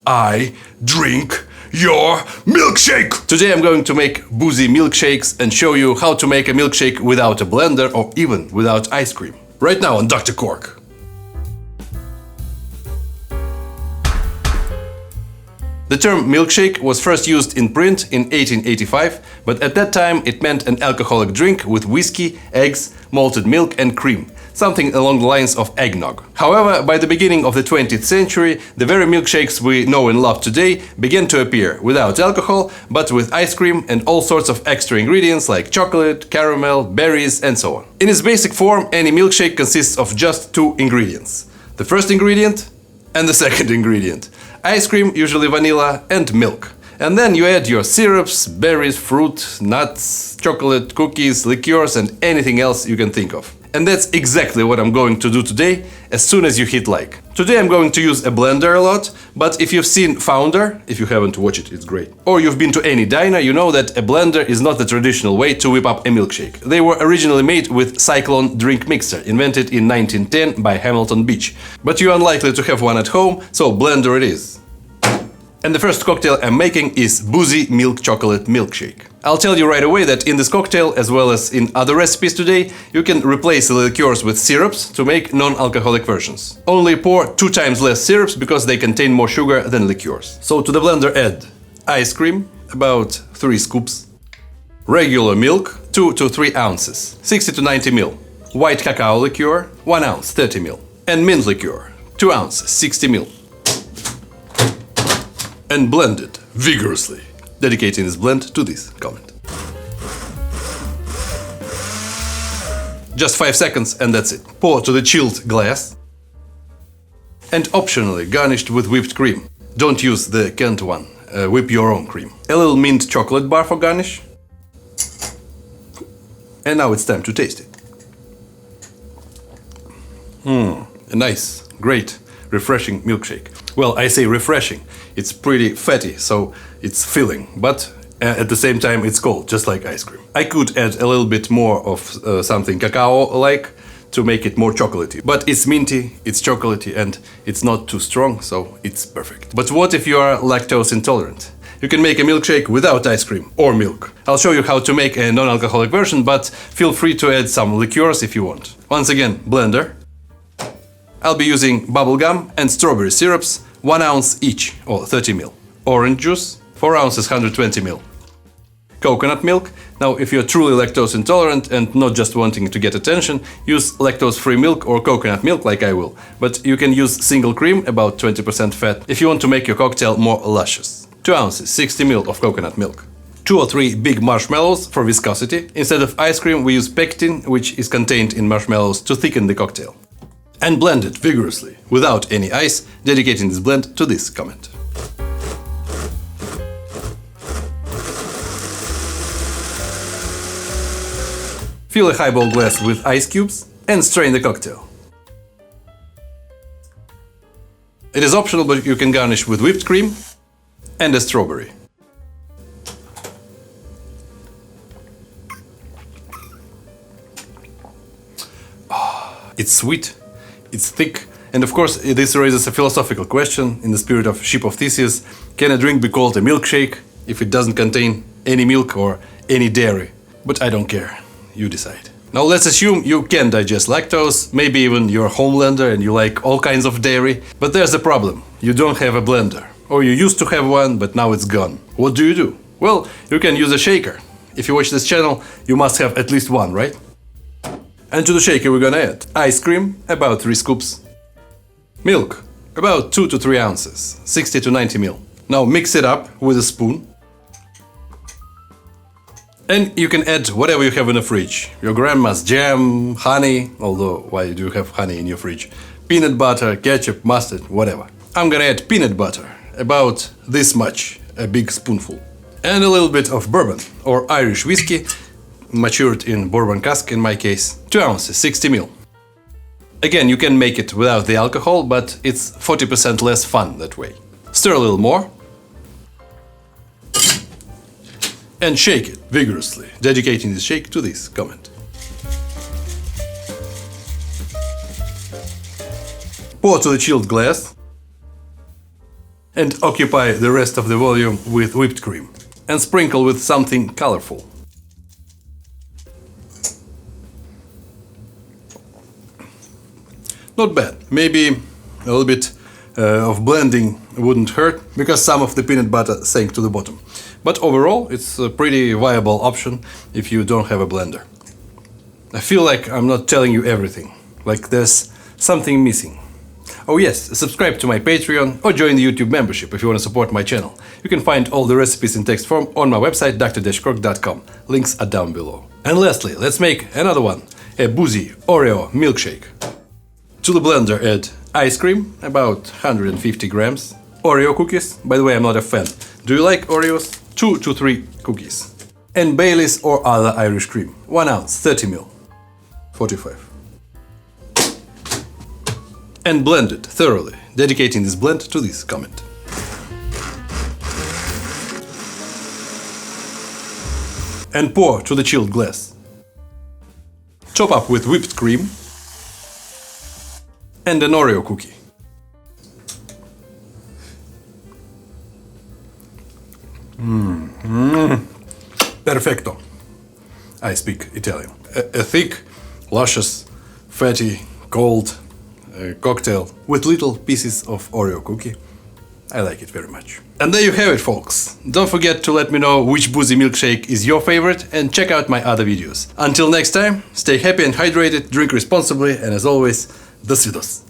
I drink your milkshake! Today I'm going to make Boozy Milkshakes and show you how to make a milkshake without a blender or even without ice cream. Right now on Dr. Cork. The term milkshake was first used in print in 1885, but at that time it meant an alcoholic drink with whiskey, eggs, malted milk and cream, something along the lines of eggnog. However, by the beginning of the 20th century, the very milkshakes we know and love today began to appear without alcohol, but with ice cream and all sorts of extra ingredients like chocolate, caramel, berries and so on. In its basic form, any milkshake consists of just two ingredients. The first ingredient and the second ingredient. Ice cream, usually vanilla, and milk. And then you add your syrups, berries, fruit, nuts, chocolate, cookies, liqueurs and anything else you can think of. And that's exactly what I'm going to do today, as soon as you hit like. Today I'm going to use a blender a lot, but if you've seen Founder, if you haven't watched it, it's great. Or you've been to any diner, you know that a blender is not the traditional way to whip up a milkshake. They were originally made with Cyclone drink mixer, invented in 1910 by Hamilton Beach. But you're unlikely to have one at home, so blender it is. And the first cocktail I'm making is Boozy Milk Chocolate Milkshake. I'll tell you right away that in this cocktail, as well as in other recipes today, you can replace the liqueurs with syrups to make non-alcoholic versions. Only pour 2 times less syrups because they contain more sugar than liqueurs. So to the blender add ice cream, about 3 scoops, regular milk, 2 to 3 ounces, 60 to 90 ml, white cacao liqueur, 1 ounce, 30 ml, and mint liqueur, 2 ounces, 60 ml. And blend it vigorously, dedicating this blend to this comment. Just 5 seconds and that's it. Pour to the chilled glass and optionally garnished with whipped cream. Don't use the canned one, whip your own cream. A little mint chocolate bar for garnish. And now it's time to taste it. A nice, great, refreshing milkshake. Well, I say refreshing. It's pretty fatty, so it's filling, but at the same time it's cold, just like ice cream. I could add a little bit more of something cacao-like to make it more chocolatey. But it's minty, it's chocolatey, and it's not too strong, so it's perfect. But what if you are lactose intolerant? You can make a milkshake without ice cream or milk. I'll show you how to make a non-alcoholic version, but feel free to add some liqueurs if you want. Once again, blender. I'll be using bubblegum and strawberry syrups, 1 ounce each, or 30 ml. Orange juice, 4 ounces, 120 ml. Coconut milk. Now, if you're truly lactose intolerant and not just wanting to get attention, use lactose-free milk or coconut milk like I will. But you can use single cream, about 20% fat, if you want to make your cocktail more luscious. 2 ounces, 60 ml of coconut milk. 2 or 3 big marshmallows for viscosity. Instead of ice cream, we use pectin, which is contained in marshmallows to thicken the cocktail. And blend it vigorously, without any ice, dedicating this blend to this comment. Fill a highball glass with ice cubes and strain the cocktail. It is optional, but you can garnish with whipped cream and a strawberry. It's sweet. It's thick, and of course this raises a philosophical question in the spirit of Ship of Theseus. Can a drink be called a milkshake if it doesn't contain any milk or any dairy? But I don't care, you decide. Now let's assume you can digest lactose, maybe even you're a homelander and you like all kinds of dairy, but there's a problem. You don't have a blender, or you used to have one but now it's gone. What do? Well, you can use a shaker. If you watch this channel, you must have at least one, right? And to the shaker we're gonna add ice cream, about 3 scoops, milk, about 2 to 3 ounces, 60 to 90 ml. Now mix it up with a spoon. And you can add whatever you have in the fridge. Your grandma's jam, honey, although why do you have honey in your fridge? Peanut butter, ketchup, mustard, whatever. I'm gonna add peanut butter, about this much, a big spoonful. And a little bit of bourbon, or Irish whiskey, matured in bourbon cask in my case, 2 ounces, 60 ml. Again, you can make it without the alcohol, but it's 40% less fun that way. Stir a little more. And shake it vigorously, dedicating the shake to this comment. Pour to the chilled glass. and occupy the rest of the volume with whipped cream. And sprinkle with something colorful. Not bad. Maybe a little bit of blending wouldn't hurt, because some of the peanut butter sank to the bottom. But overall, it's a pretty viable option if you don't have a blender. I feel like I'm not telling you everything, like there's something missing. Oh yes, subscribe to my Patreon or join the YouTube membership if you want to support my channel. You can find all the recipes in text form on my website thedrcork.com. Links are down below. And lastly, let's make another one, a Boozy Oreo milkshake. To the blender add ice cream, about 150 grams, Oreo cookies, by the way I'm not a fan. Do you like Oreos? 2 to 3 cookies. And Baileys or other Irish cream, 1 ounce, 30 ml, 45. And blend it thoroughly, dedicating this blend to this comment. And pour to the chilled glass. Top up with whipped cream and an Oreo cookie. Perfecto. I speak Italian. A thick, luscious, fatty, cold cocktail with little pieces of Oreo cookie. I like it very much. And there you have it, folks. Don't forget to let me know which Boozy milkshake is your favorite and check out my other videos. Until next time, stay happy and hydrated, drink responsibly, and as always, Dosvidos.